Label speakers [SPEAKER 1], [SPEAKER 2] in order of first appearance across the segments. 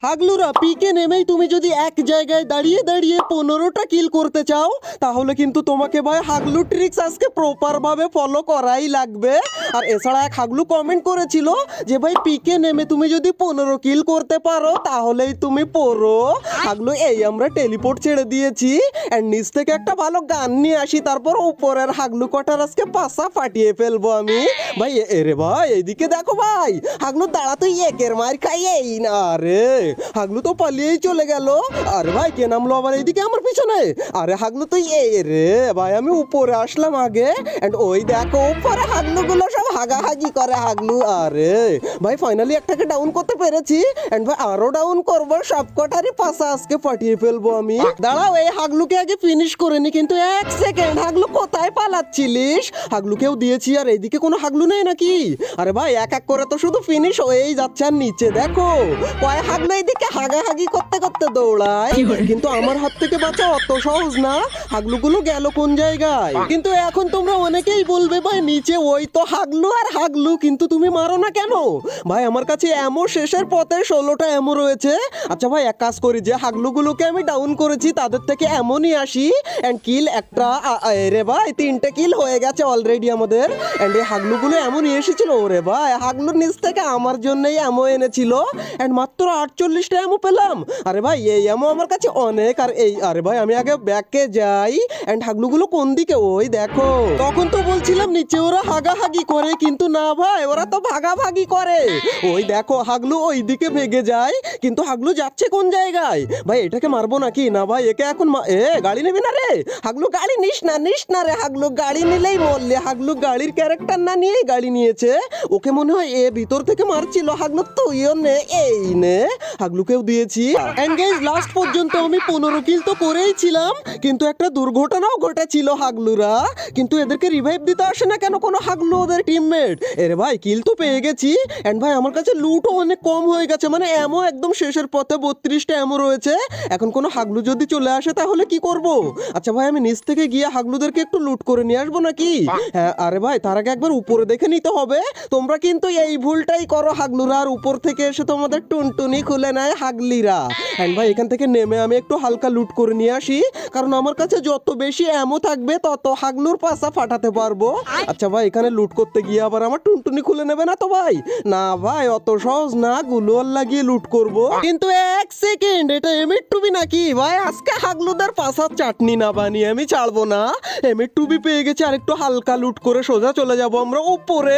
[SPEAKER 1] হাগলুরা পিকে নেমেই তুমি যদি এক জায়গায় দাঁড়িয়ে দাঁড়িয়ে 15টা কিল করতে চাও তাহলে কিন্তু তোমাকে ভাই হাগলু ট্রিক্স আজকে প্রপার ভাবে ফলো করাই লাগবে। আর এছাড়া এক হাগলু কমেন্ট করেছিল যে ভাই পিকে নেমে তুমি যদি 15 কিল করতে পারো তাহলেই তুমি পড়ো। হাগলু এই আমরা টেলিপোর্ট ছেড়ে দিয়েছি এন্ড নিচ থেকে একটা ভালো গান নিয়ে আসি, তারপর উপরের হাগলু কটার আজকে পাশা ফাটিয়ে ফেলবো আমি। ভাই এরে ভাই এইদিকে দেখো ভাই, হাগলু দাঁড়া তুই একের মার খাই এই না রে। হাগলু তো পালিয়েই চলে গেল। আরে ভাই কে নামলো আবার এইদিকে আমার পিছনে? আরে হাগলু তুই এই রে ভাই, আমি উপরে আসলাম আগে এন্ড ওই দেখো উপরে হাগলু গুলো সব হাগাহাগি করে হাগলু। আরে ভাই ফাইনালি একটাকে ডাউন করতে পেরেছি এন্ড ভাই আরো ডাউন করবো, সব কটারই পাশা আজকে ফাটিয়ে ফেলবো আমি। দাঁড়াও এই হাগলুকে আগে ফিনিশ করে নি, কিন্তু এক সেকেন্ড হাগলু কোথায় পালাচ্ছিলিস? হাগলুকেও দিয়েছি আর এইদিকে কোনো হাগলু নেই নাকি? আরে ভাই এক এক করে তো শুধু ফিনিশ হয়েই যাচ্ছে। আর নিচে দেখো কয় হাগলু এইদিকে হাগাহাগি করতে করতে দৌড়ায়, কিন্তু আমার হাত থেকে বাঁচা অত সহজ না। হাগলুগুলো গেল কোন জায়গায়? কিন্তু এখন তোমরা অনেকেই বলবে ভাই নিচে ওই তো হাগলু আর হাগলু, কিন্তু তুমি মারো না কেন? ভাই আমার কাছে এমো শেষের পথে 16টা এমো রয়েছে। আচ্ছা ভাই এক কাজ করি, যে হাগলুগুলোকে আমি ডাউন করেছি তাদের থেকে এমনই আসি এন্ড কিল একটা রে ভাই 3টে কিল হয়ে গেছে অলরেডি আমাদের। এন্ড এই হাগলুগুলো এমনই এসেছিল। ওরে ভাই হাগলুর নিচ থেকে আমার জন্যই এমো এনেছিল এন্ড মাত্র 48টা এমো পেলাম। আরে ভাই এই এমো আমার কাছে অনেক। আর এই আরে ভাই আমি আগে ব্যাকে যাই এন্ড হাগলুগুলো কোন দিকে? ওই দেখো তখন তো বলছিলাম নিচে ওরা হাগাহাগি করে, কিন্তু না ভাই ওরা তো ভাগাভাগি করে। ওই দেখো হাগলু ওই দিকে ভেগে যায়, কিন্তু হাগলু যাচ্ছে কোন জায়গায়? ভাই এটাকে মারবো নাকি? না ভাই একে এখন গাড়ি নেবি না রে হাগলু? গাড়ি নিস না রে হাগলু, গাড়ি নিলেই মরলে। হাগলু গাড়ির ক্যারেক্টার না নিয়েই গাড়ি নিয়েছে। ওকে মনে হয় এ ভিতর থেকে মারছিল। হাগলু তুইও নে, এই নে। হাগলুকেও দিয়েছি এন্ড গাইস লাস্ট পর্যন্ত আমি 15 কিল তো করেই ছিলাম, কিন্তু একটা দুর্ঘটনাও ঘটেছিল হাগলুরা। কিন্তু এদেরকে রিভাইভ দিতে আসে না কেন কোনো হাগলু ওদের টিমমেট? এরে ভাই কিল তো পেয়ে গেছি এন্ড ভাই আমার কাছে লুটও অনেক কম হয়ে গেছে, মানে এমো একদম শেষের পথে 32টা এমো রয়েছে। এখন কোনো হাগলু যদি চলে আসে তাহলে কি করব? আচ্ছা ভাই আমি নিচ থেকে গিয়ে হাগলুদেরকে একটু লুট করে নিয়ে আসবো নাকি? হ্যাঁ আরে ভাই তার আগে একবার উপরে দেখে নিতে হবে। তোমরা কিন্তু এই ভুলটাই করো হাগলুরা, আর উপর থেকে এসে তোমাদের টুনটুনি খুলে নেয় হাগলিরা। এন্ড ভাই এখান থেকে নেমে আমি একটু হালকা লুট করে নিয়ে আসি, কারণ আমার কাছে যত বেশি এমো থাকবে তত হাগলুর পাশা ফাটাতে পারবো। আচ্ছা ভাই এখানে লুট করতে গিয়ে আবার আমার টুনটুনি খুলে নেবে না তো ভাই? না ভাই অত সহজ না, গুলোয়াল লাগিয়ে লুট করব। কিন্তু এক সেকেন্ড, এটা এমির টুবি নাকি ভাই? আজকে হাগলুদের পাশার চাটনি না বানিয়ে আমি ছাড়বো না। এমির টুবি পেয়ে গেছে, আর একটু হালকা লুট করে সোজা চলে যাব আমরা উপরে।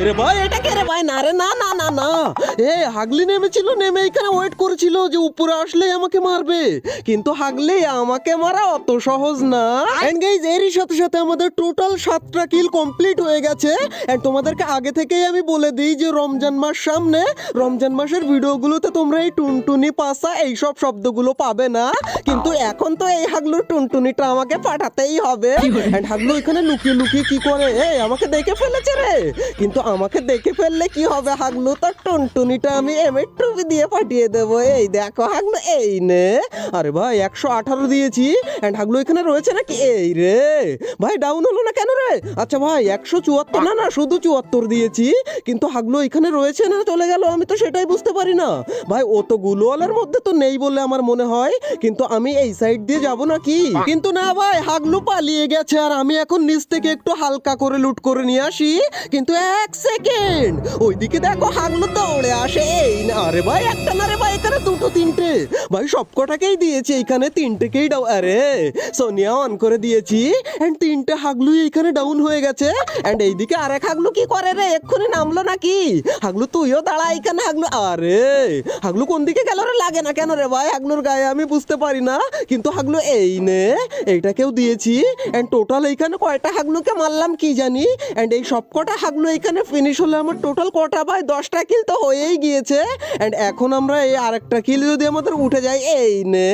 [SPEAKER 1] রে ভাই এটা কে রে ভাই? না রে না না না না, হাগলি নেমেছিল, নেমে এখানে ওয়েট করেছিল যে উপরে আসলেই আমাকে মারবে, কিন্তু হাগলি আমাকে মারা অত সহজ না। এন্ড গাইস এরই সাথে সাথে আমাদের টোটাল 7টা কিল কমপ্লিট হয়ে গেছে। এন্ড তোমাদেরকে আগে থেকেই আমি বলে দিই যে রমজান মাস সামনে, রমজান মাসের ভিডিওগুলোতে তোমরা এই টুনটুনি পাসা এইসব শব্দগুলো পাবে না, কিন্তু এখন তো এই হাগলুর টুনটুনিটা আমাকে পাঠাতেই হবে। এন্ড হাগলু এখানে লুকিয়ে লুকিয়ে কি করে? আমাকে দেখে ফেলেছে রে, কিন্তু আমাকে দেখে ফেললে কি হবে? হাগলু তার টুনটুনিটা আমি এমএর টুবি দিয়ে পাঠিয়ে দেবো। এই দেখো হাগলু এই নে। আরে ভাই 118 দিয়েছি এন্ড হাগলু এখানে রয়েছে নাকি? এই রে ভাই ডাউন হলো না কেন রে? আচ্ছা ভাই 174 না, শুধু 74 দিয়েছি, কিন্তু হাগলু এখানে রয়েছে না চলে গেল, আমি তো সেটাই বুঝতে পারি না ভাই। ও তো গুলোয়ালের মধ্যে তো নেই বলে আমার মনে হয়, কিন্তু আমি এই সাইড দিয়ে যাব নাকি? কিন্তু না ভাই হাগলু পালিয়ে গেছে, আর আমি এখন নিচ থেকে একটু হালকা করে লুট করে নিয়ে আসি। কিন্তু এক সেকেন্ড, ওইদিকে দেখো হাগলু দৌড়ে আসে। এই না আরে ভাই একটা না রে ভাই, এখানে দুটো তিনটে ভাই, সবকটাকেই দিয়েছি এখানে, তিনটেকেই আরে সোনিয়া অন করে দিয়েছি এন্ড 3টে হাগলু এখানে ডাউন হয়ে গেছে। এন্ড এইদিকে আরেক হাগলু কি করে রে? এক্ষুনি নামলো নাকি? হাগলু তুইও দাঁড়া এখানে হাগলু। আরে হাগলু কোন দিকে গেল রে? লাগে না কেন রে ভাই হাগলুর গায়ে? আমি বুঝতে পারি না, কিন্তু হাগলু এই নে, এইটাকেও দিয়েছি। এন্ড টোটাল এইখানে কয়টা হাগলুকে মারলাম কি জানি, এন্ড এই সবকটা হাগলু এখানে ফিনিশ হলে আমার টোটাল কটা ভাই? 10টা কিল তো হয়েই গিয়েছে। এন্ড এখন আমরা এই আরেকটা কিল যদি আমাদের উঠে যায়, এই নে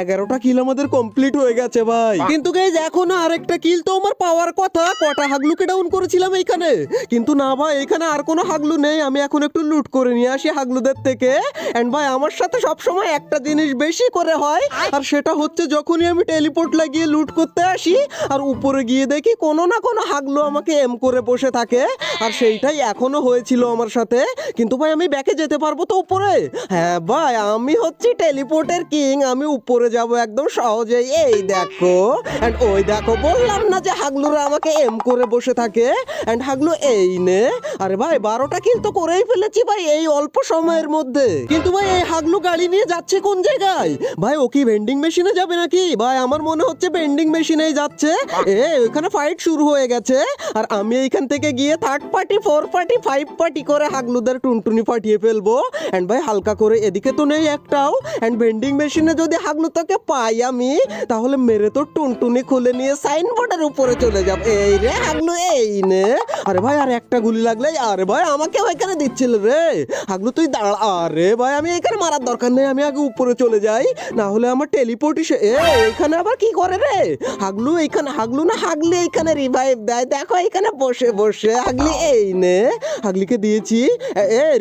[SPEAKER 1] 11টা কিল আমাদের কমপ্লিট হয়ে গেছে ভাই। কিন্তু গাইজ এখনো আরেকটা কিল তো আমার পাওয়ার কথা। কটা হাগলুকে ডাউন করেছিলাম এইখানে? কিন্তু না ভাই, এখানে আর কোনো হাগলু নেই। আমি এখন একটু লুট করে নিয়ে আসি হাগলুদের থেকে। এন্ড ভাই আমার সাথে সবসময় একটা জিনিস বেশি করে হয়, আর সেটা হচ্ছে যখনই আমি টেলিপোর্ট লাগিয়ে লুট করতে আসি আর উপরে গিয়ে দেখি কোনো না কোনো হাগলু আমাকে এম করে বসে থাকে। আর সেইটাই এখনো হয়েছিল আমার সাথে। কিন্তু ভাই আমি ব্যাকে যেতে পারবো তো উপরে? হ্যাঁ ভাই, আমি হচ্ছি টেলিপোর্টের কিং। আমি উপরে যাব একদম সহজেই। এই দেখো, এন্ড ওই দেখো, বললাম না যে হাগলুরা আমাকে এম করে বসে থাকে। এন্ড হাগলু এই নে। আরে ভাই 12টা কিল তো করেই ফেলেছি ভাই এই অল্প সময়ের মধ্যে। কিন্তু ভাই এই হাগলু গাড়ি নিয়ে যাচ্ছে কোন জায়গায়? ভাই ও কি ভেন্ডিং মেশিনে যাবে নাকি? ভাই আমার মনে হচ্ছে ভেন্ডিং মেশিনেই যাচ্ছে। ওখানে ফাইট শুরু হয়ে গেছে। আর আমি এইখান থেকে গিয়ে 3rd পার্টি 4 পার্টি 5 পার্টি করে হাগলুদের টুনটুনি ফাটিয়ে ফেলবো। এন্ড ভাই হালকা করে, এদিকে তো নেই একটাও। এন্ড ভেন্ডিং মেশিনে যদি হাগলুটাকে পাই আমি, তাহলে মেরে তো টুনটুনি খুলে নিয়ে সাইনবোর্ডের উপরে চলে যাব। এই রে হাগলু, এই নে। আরে ভাই আর একটা গুলি লাগলে, আরে ভাই আমাকে ওইখানে দিচ্ছিল রে। হাগলু তুই দাঁড়া। আরে ভাই আমি এখানে মারার দরকার নেই, আমি আগে উপরে চলে যাই, না হলে আমার টেলিপোর্ট এখানে আবার কি করে রে হাগলু? এইখানে হাগলু না হাগলি এইখানে রিভাইভ দেয়। দেখো এখানে বসে বসে হাগলি, এই নে। হাগলিকে দিয়েছি,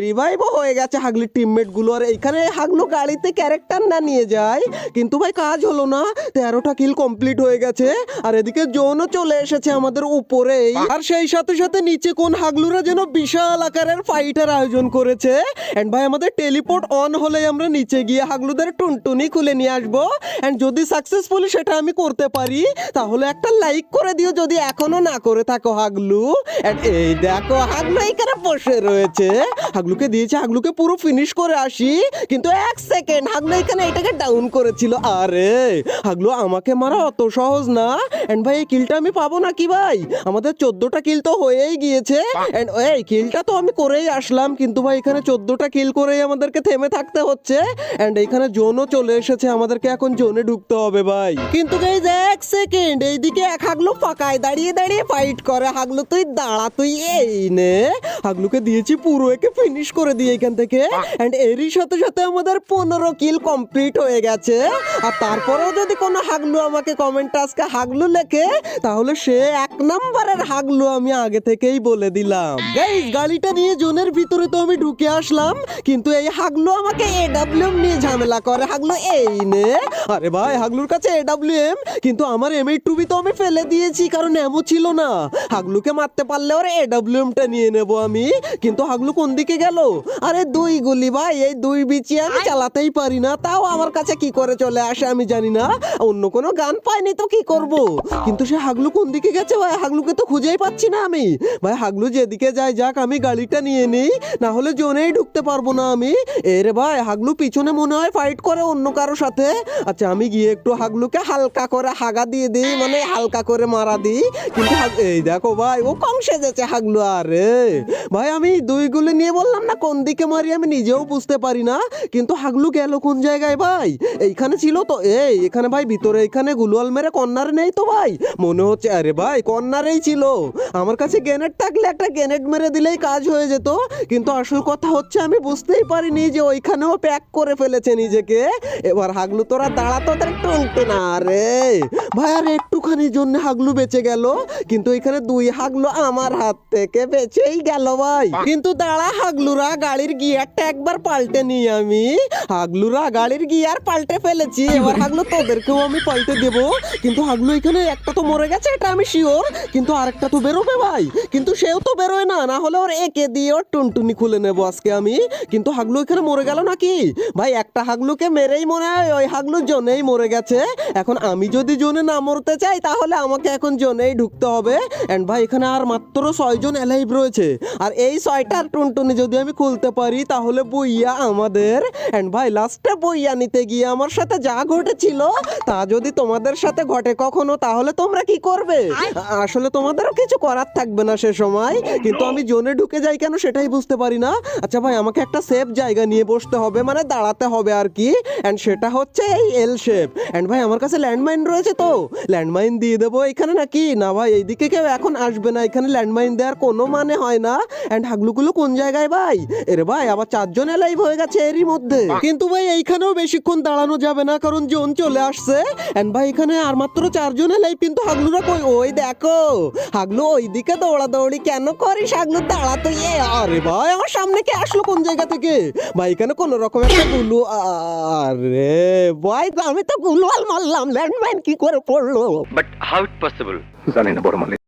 [SPEAKER 1] রিভাইভও হয়ে গেছে হাগলির টিমমেট গুলো। আর এইখানে হাগলু গাড়িতে ক্যারেক্টার না নিয়ে যায়, কিন্তু ভাই কাজ হলো না। 13টা কিল কমপ্লিট হয়ে গেছে। আর এদিকে জোনও চলে এসেছে আমাদের উপরে। আর সেই সাথে সাথে নিচে কোন হাগলুরা যেন বিশাল আকারের ফাইটের আয়োজন করেছে। এন্ড ভাই আমাদের টেলিপোর্ট অন হলে আমরা নিচে গিয়ে হাগলুদের টুনটুনি খুলে নিয়ে আসবো। এন্ড যদি সাকসেসফুলি সেটা আমি করতে পারি, তাহলে একটা লাইক করে দিও যদি এখনো না করে থাকো হাগলু। এন্ড এই দেখো হাগলু এখানে বসে রয়েছে। হাগলুকে দিয়েছে, হাগলুকে পুরো ফিনিশ করে আসি। কিন্তু 1 সেকেন্ড, হাগলু এখানে এটাকে ডাউন করেছিল। আরে হাগলু আমাকে মারা অত সহজ না। এন্ড ভাই এই কিলটা আমি পাবো নাকি ভাই? আমাদের 14টা কিল তো হয়েই গিয়েছে। এন্ড এই কিলটা তো আমি করেই আসলাম, কিন্তু ভাই এখানে 14টা কিল করেই আমাদেরকে থেমে থাকতে হচ্ছে। এন্ড এখানে জোনও চলে এসেছে, আমাদেরকে এখন জোনে ঢুকতে হবে ভাই। কিন্তু গাইস 1 সেকেন্ড, এইদিকে এক হাগলু ফাঁকায় দাঁড়িয়ে দাঁড়িয়ে ফাইট করে। হাগলু তুই দাঁড়া, তুই এই নে। হাগলুকে দিয়েছি পুরো, একে ফিনিশ করে দিয়ে এখান থেকে। এন্ড এরই সাথে সাথে আমাদের 15 কিল কমপ্লিট হয়ে গেছে। আর তারপরেও যদি কোনো হাগলু আমাকে কমেন্ট আজকে হাগলু লেখে, তাহলে সে 1 নম্বরের হাগলু, আমি আগে থেকেই বলে দিলাম। গাইস গাড়িটা নিয়ে জোনের ভিতরে তো আমি ঢুকে আসলাম, কিন্তু এই হাগলু আমাকে এডব্লিউএম নিয়ে ঝামেলা করে। হাগলু এই নে। আরে ভাই হাগলুর কাছে এডব্লিউএম, কিন্তু আমার M8 তো আমি ফেলে দিয়েছি, কারণ এমও ছিল না। হাগলুকে মারতে পারলে ওর এডব্লিউএমটা নিয়ে নেব আমি। কিন্তু হাগলু কোন দিকে গেল? আরে 2 গুলি ভাই, এই 2 বিচি আমি চালাতেই পারি না, তাও আমার কাছে কি করে চলে আসে আমি জানি না। অন্য কোনো গান পাইনি তো কি করব। কিন্তু সে হাগলু কোন দিকে গেছে ভাই? হাগলুকে তো খুঁজেই পাচ্ছি না আমি। ভাই হাগলু যেদিকে যায় যাক, আমি গাড়িটা নিয়ে নেই, না হলে জোনেই ঢুকতে পারবো না আমি। এরে ভাই হাগলু পিছনে মনে হয় ফাইট করে অন্য কারো সাথে। আচ্ছা আমি গিয়ে একটু হাগলুকে হালকা করে হাগা দিয়ে দিই, মানে হালকা করে মারা দিই। কিন্তু এই দেখো ভাই ও কম সেজেছে হাগলু। আরে ভাই আমি 2 গুলি নিয়ে বললাম না কোন দিকে মারি আমি নিজেও বুঝতে পারি না। কিন্তু হাগলু গেল কোন জায়গায় ভাই? এইখানে ছিল তো, এখানে ভাই ভিতরে, এখানে গুলওয়াল মেরে কর্নারে নেই তো ভাই? মনে হচ্ছে, আরে ভাই কর্নারেই ছিল। আমার কাছে গ্রেনেড থাকলে একটা গ্রেনেড মেরে দিলেই কাজ হয়ে যেত। কিন্তু আসল কথা হচ্ছে আমি বুঝতেই পারিনি যে ওইখানেও প্যাক করে ফেলেছে নিজেকে। এবার হাগলু তোরা দাঁড়া, তোদের টলতে না। রে ভাই আর একটুখানির জন্য হাগলু বেঁচে গেল, কিন্তু এখানে 2 হাগলু আমার হাত থেকে বেঁচেই গেল ভাই। কিন্তু দাঁড়া হাগলুরা, গাড়ির গিয়ারটা একবার পাল্টে নিই আমি। হাগলুরা গাড়ির গিয়ার পাল্টে ফেলেছি, এবার হাগলু তোদেরকেও আমি পাল্টে দেব। কিন্তু হাগলু এখানে একটা তো মরে গেছে, এটা আমি শিওর, কিন্তু আরেকটা তো বেরোবে ভাই। কিন্তু সেও তো বেরোয় না, না হলে ওর একে দিয়ে ওর টুনটুনি খুলে নেবো আজকে আমি। কিন্তু হাগলু এখানে মরে গেল নাকি ভাই? একটা হাগলুকে মেরেই মনে হয় ওই হাগলু জোনেই মরে গেছে। এখন আমি যদি জোনে না মরতে চাই, তাহলে আমাকে এখন জোনেই ঢুকতে হবে। এন্ড ভাই এখানে আর মাত্র 6 জন এলাইভ রয়েছে, আর এই 6টার টুনটুনি যদি আমি খুলতে পারি তাহলে বইয়া আমাদের। এন্ড ভাই লাস্টে বইয়া নিতে গিয়ে আমার সাথে যা ঘটেছিল, তা যদি তোমাদের সাথে ঘটে কখনো, তাহলে তোমরা কি করবে? আসলে তোমাদেরও কিছু করার থাকবে না সে সময়। কিন্তু আমি জোনে ঢুকে যাই কেন সেটাই বুঝতে পারি না। আচ্ছা ভাই আমাকে একটা সেফ জায়গা নিয়ে বসতে হবে, মানে দাঁড়াতে হবে আর কি। এন্ড সেটা হচ্ছে এই এল শেপ। এন্ড ভাই আমার কাছে ল্যান্ডমাইন রয়েছে, তো ল্যান্ডমাইন দিয়ে দেবো এখানে নাকি? না ভাই এইদিকে কেউ এখন আসবে না, এখানে ল্যান্ডমাইন দেওয়ার কোনো মানে হয় না। এন্ড হাগলুগুলো কোন জায়গায় ভাই? এরে ভাই আবার 4 জন এলাইভ হয়ে গেছে এরই মধ্যে। কিন্তু ভাই এইখানেও বেশিক্ষণ দাঁড়ানো যাবে না, কারণ জোন চলে আসছে। এন্ড ভাই এখানে আর মাত্র 4 জন এলাইভ, কিন্তু হাগলুরা কই? ওই দেখো হাগলু ওইদিকে দৌড়া দৌড়াদৌড়ি কেন করিস হাগলু, দাঁড়া তো। আরে ভাই আমার সামনে কে আসলো কোন জায়গা থেকে? ভাই এখানে কোন রকম একটা গুলু, আরে ভাই আমি তো গুলওয়াল মারলাম, ল্যান্ডমাইন কি করে পড়লো?
[SPEAKER 2] But how it possible? জানি না বড় মালিক।